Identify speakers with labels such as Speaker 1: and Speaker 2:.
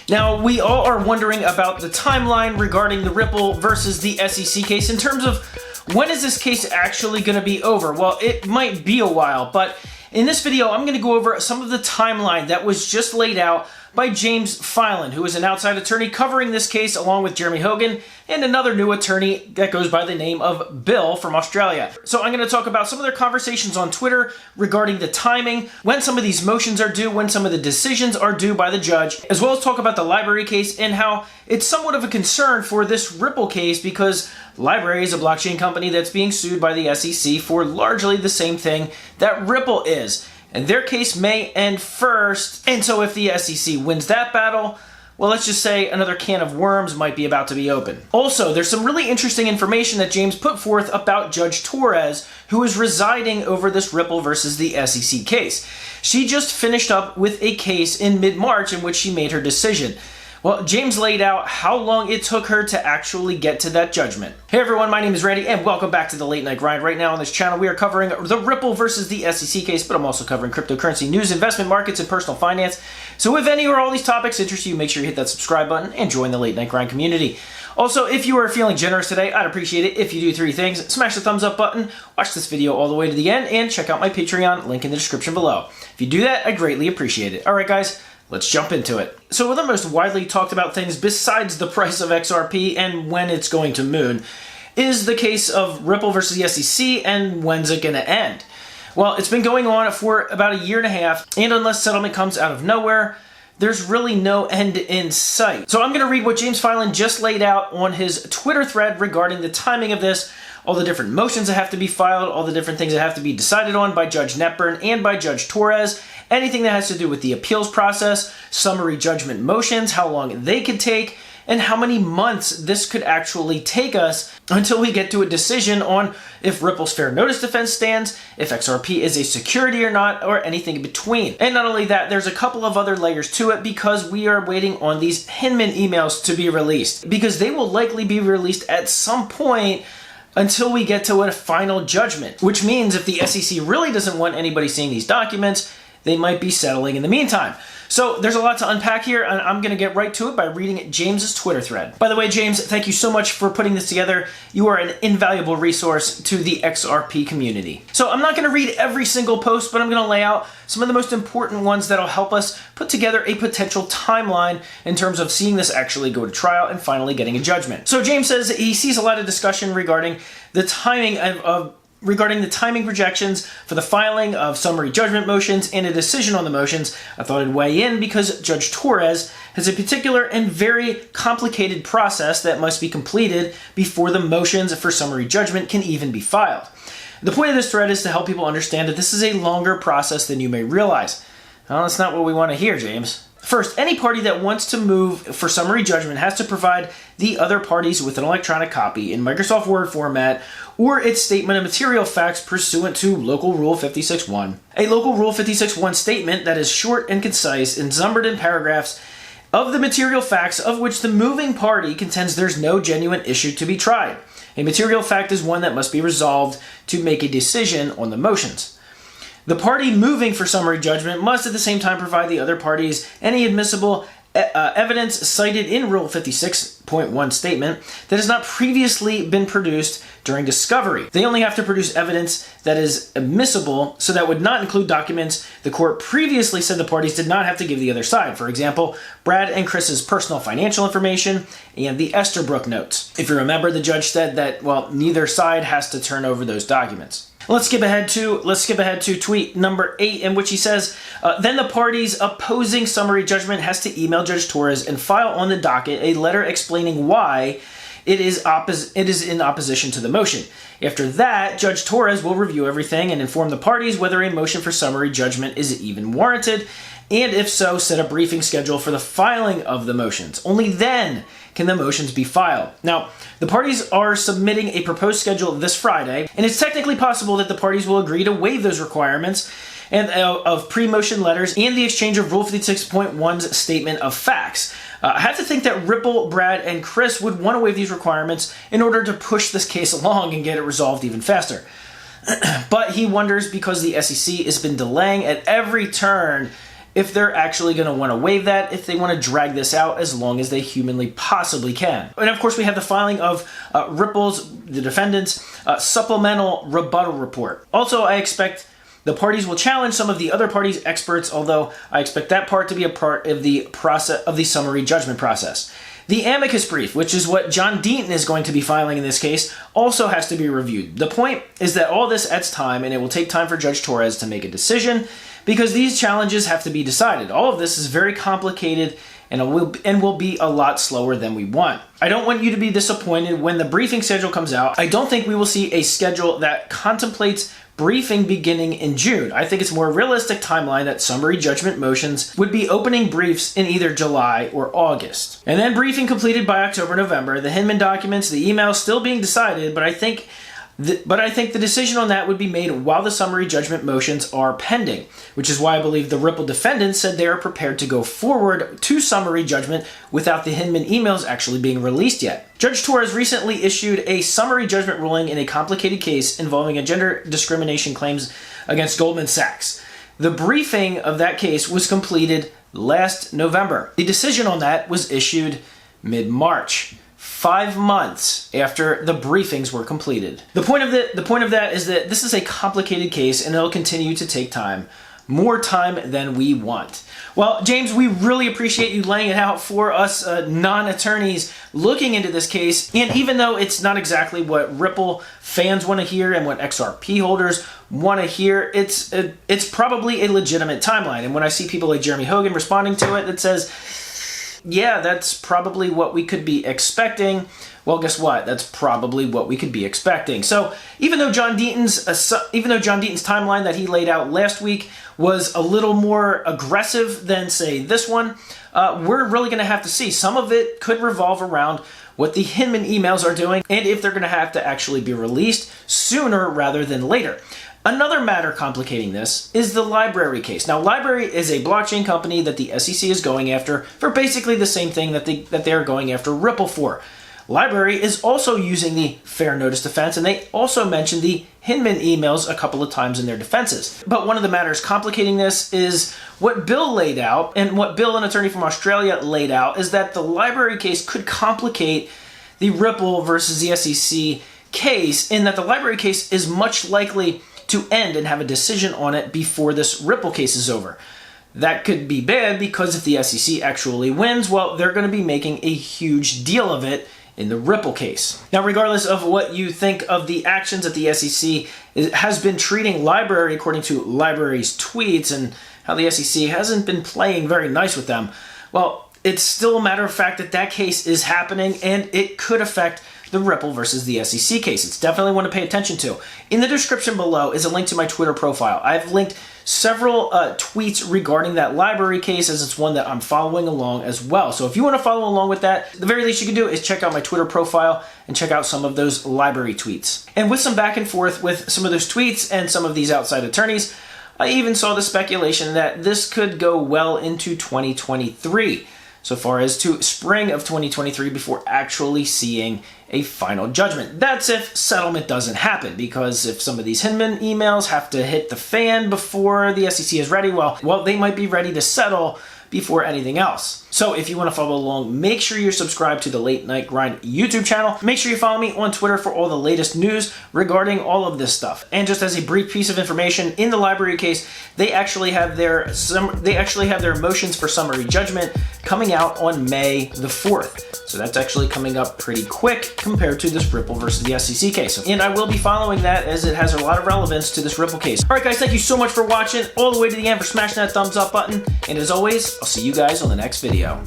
Speaker 1: Now, we all are wondering about the timeline regarding the Ripple versus the SEC case in terms of when is this case actually going to be over? Well, it might be a while, but in this video, I'm going to go over some of the timeline that was just laid out by James Filan, who is an outside attorney covering this case along with Jeremy Hogan and another new attorney that goes by the name of Bill from Australia. So I'm going to talk about some of their conversations on Twitter regarding the timing, when some of these motions are due, when some of the decisions are due by the judge, as well as talk about the LBRY case and how it's somewhat of a concern for this Ripple case because LBRY is a blockchain company that's being sued by the SEC for largely the same thing that Ripple is. And their case may end first, and so if the SEC wins that battle, well, let's just say another can of worms might be about to be open. Also, there's some really interesting information that James put forth about Judge Torres, who is residing over this Ripple versus the SEC case. She just finished up with a case in mid-March in which she made her decision. Well, James laid out how long it took her to actually get to that judgment. Hey everyone, my name is Randy and welcome back to the Late Night Grind. Right now on this channel we are covering the Ripple versus the SEC case, but I'm also covering cryptocurrency news, investment markets, and personal finance. So if any or all these topics interest you, make sure you hit that subscribe button and join the Late Night Grind community. Also, if you are feeling generous today, I'd appreciate it if you do three things. Smash the thumbs up button, watch this video all the way to the end, and check out my Patreon, link in the description below. If you do that, I greatly appreciate it. Alright guys, let's jump into it. So one of the most widely talked about things besides the price of XRP and when it's going to moon is the case of Ripple versus the SEC and when's it going to end. Well, it's been going on for about a year and a half, and unless settlement comes out of nowhere, there's really no end in sight. So I'm going to read what James Filan just laid out on his Twitter thread regarding the timing of this, all the different motions that have to be filed, all the different things that have to be decided on by Judge Netburn and by Judge Torres, anything that has to do with the appeals process, summary judgment motions, how long they could take, and how many months this could actually take us until we get to a decision on if Ripple's fair notice defense stands, if XRP is a security or not, or anything in between. And not only that, there's a couple of other layers to it because we are waiting on these Hinman emails to be released, because they will likely be released at some point until we get to a final judgment, which means if the SEC really doesn't want anybody seeing these documents, they might be settling in the meantime. So there's a lot to unpack here, and I'm going to get right to it by reading James's Twitter thread. By the way, James, thank you so much for putting this together. You are an invaluable resource to the XRP community. So I'm not going to read every single post, but I'm going to lay out some of the most important ones that'll help us put together a potential timeline in terms of seeing this actually go to trial and finally getting a judgment. So James says he sees a lot of discussion regarding the timing regarding the timing projections for the filing of summary judgment motions and a decision on the motions. I thought I'd weigh in because Judge Torres has a particular and very complicated process that must be completed before the motions for summary judgment can even be filed. The point of this thread is to help people understand that this is a longer process than you may realize. Well, that's not what we want to hear, James. First, any party that wants to move for summary judgment has to provide the other parties with an electronic copy in Microsoft Word format or its statement of material facts pursuant to Local Rule 56.1. A Local Rule 56.1 statement that is short and concise and numbered in paragraphs of the material facts of which the moving party contends there's no genuine issue to be tried. A material fact is one that must be resolved to make a decision on the motions. The party moving for summary judgment must at the same time provide the other parties any admissible evidence cited in Rule 56.1 statement that has not previously been produced during discovery. They only have to produce evidence that is admissible, so that would not include documents the court previously said the parties did not have to give the other side. For example, Brad and Chris's personal financial information and the Estabrook notes. If you remember, the judge said that, well, neither side has to turn over those documents. Let's skip ahead to tweet number 8, in which he says, then the parties opposing summary judgment has to email Judge Torres and file on the docket a letter explaining why it is in opposition to the motion. After that, Judge Torres will review everything and inform the parties whether a motion for summary judgment is even warranted, and if so, set a briefing schedule for the filing of the motions. Only then can the motions be filed. Now, the parties are submitting a proposed schedule this Friday, and it's technically possible that the parties will agree to waive those requirements and of pre-motion letters and the exchange of Rule 56.1's statement of facts. I have to think that Ripple, Brad, and Chris would want to waive these requirements in order to push this case along and get it resolved even faster. But he wonders because the SEC has been delaying at every turn if they're actually going to want to waive that, if they want to drag this out as long as they humanly possibly can. And of course, we have the filing of Ripple's, the defendant's, supplemental rebuttal report. Also, I expect the parties will challenge some of the other parties' experts, although I expect that part to be a part of the process of the summary judgment process. The amicus brief, which is what John Deaton is going to be filing in this case, also has to be reviewed. The point is that all this adds time, and it will take time for Judge Torres to make a decision because these challenges have to be decided. All of this is very complicated and will be a lot slower than we want. I don't want you to be disappointed when the briefing schedule comes out. I don't think we will see a schedule that contemplates briefing beginning in June. I think it's a more realistic timeline that summary judgment motions would be opening briefs in either July or August. And then briefing completed by October, November, the Hinman documents, the emails still being decided, but I think the decision on that would be made while the summary judgment motions are pending, which is why I believe the Ripple defendants said they are prepared to go forward to summary judgment without the Hinman emails actually being released yet. Judge Torres recently issued a summary judgment ruling in a complicated case involving a gender discrimination claims against Goldman Sachs. The briefing of that case was completed last November. The decision on that was issued mid-March. 5 months after the briefings were completed. The point of that is that this is a complicated case and it'll continue to take time, more time than we want. Well, James, we really appreciate you laying it out for us non-attorneys looking into this case. And even though it's not exactly what Ripple fans want to hear and what XRP holders want to hear, it's probably a legitimate timeline. And when I see people like Jeremy Hogan responding to it that says, yeah, that's probably what we could be expecting. Well, guess what? That's probably what we could be expecting. So even though John Deaton's timeline that he laid out last week was a little more aggressive than, say, this one, we're really going to have to see. Some of it could revolve around what the Hinman emails are doing and if they're going to have to actually be released sooner rather than later. Another matter complicating this is the LBRY case. Now, LBRY is a blockchain company that the SEC is going after for basically the same thing that they are going after Ripple for. LBRY is also using the fair notice defense, and they also mentioned the Hinman emails a couple of times in their defenses. But one of the matters complicating this is what Bill laid out, and what Bill, an attorney from Australia, laid out, is that the LBRY case could complicate the Ripple versus the SEC case, in that the LBRY case is much likely to end and have a decision on it before this Ripple case is over. That could be bad because if the SEC actually wins, well, they're going to be making a huge deal of it in the Ripple case. Now, regardless of what you think of the actions that the SEC has been treating LBRY according to LBRY's tweets and how the SEC hasn't been playing very nice with them, well, it's still a matter of fact that that case is happening and it could affect the Ripple versus the SEC case. It's definitely one to pay attention to. In the description below is a link to my Twitter profile. I've linked several tweets regarding that LBRY case, as it's one that I'm following along as well. So if you want to follow along with that, the very least you can do is check out my Twitter profile and check out some of those LBRY tweets. And with some back and forth with some of those tweets and some of these outside attorneys, I even saw the speculation that this could go well into 2023. So far as to spring of 2023 before actually seeing a final judgment. That's if settlement doesn't happen, because if some of these Hinman emails have to hit the fan before the SEC is ready, well, they might be ready to settle before anything else. So if you want to follow along, make sure you're subscribed to the Late Night Grind YouTube channel. Make sure you follow me on Twitter for all the latest news regarding all of this stuff. And just as a brief piece of information, in the LBRY case, they actually have their motions for summary judgment coming out on May the 4th. So that's actually coming up pretty quick compared to this Ripple versus the SEC case. And I will be following that as it has a lot of relevance to this Ripple case. All right, guys, thank you so much for watching all the way to the end, for smashing that thumbs up button. And as always, I'll see you guys on the next video.